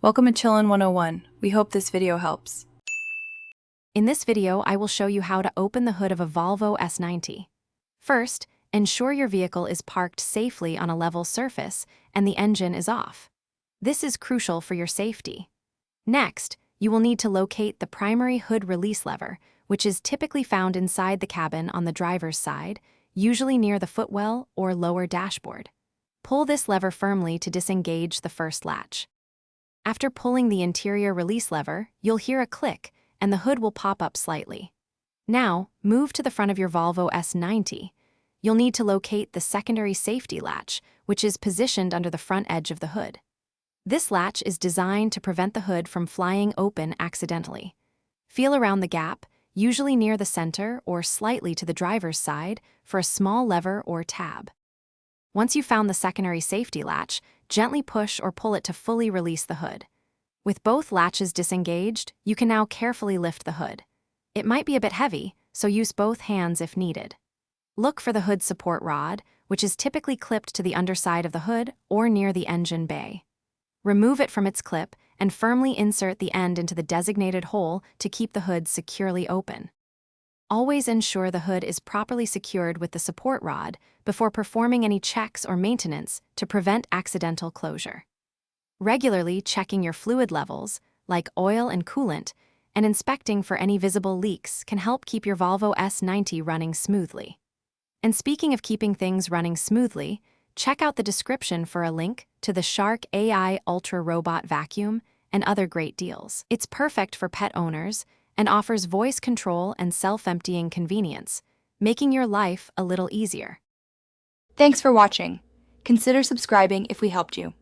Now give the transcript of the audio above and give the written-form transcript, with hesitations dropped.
Welcome to Chillin' 101. We hope this video helps. In this video, I will show you how to open the hood of a Volvo S90. First, ensure your vehicle is parked safely on a level surface and the engine is off. This is crucial for your safety. Next, you will need to locate the primary hood release lever, which is typically found inside the cabin on the driver's side, usually near the footwell or lower dashboard. Pull this lever firmly to disengage the first latch. After pulling the interior release lever, you'll hear a click, and the hood will pop up slightly. Now, move to the front of your Volvo S90. You'll need to locate the secondary safety latch, which is positioned under the front edge of the hood. This latch is designed to prevent the hood from flying open accidentally. Feel around the gap, usually near the center or slightly to the driver's side, for a small lever or tab. Once you've found the secondary safety latch, gently push or pull it to fully release the hood. With both latches disengaged, you can now carefully lift the hood. It might be a bit heavy, so use both hands if needed. Look for the hood support rod, which is typically clipped to the underside of the hood or near the engine bay. Remove it from its clip and firmly insert the end into the designated hole to keep the hood securely open. Always ensure the hood is properly secured with the support rod before performing any checks or maintenance to prevent accidental closure. Regularly checking your fluid levels, like oil and coolant, and inspecting for any visible leaks can help keep your Volvo S90 running smoothly. And speaking of keeping things running smoothly, check out the description for a link to the Shark AI Ultra Robot Vacuum and other great deals. It's perfect for pet owners and offers voice control and self-emptying convenience, making your life a little easier. Thanks for watching. Consider subscribing if we helped you.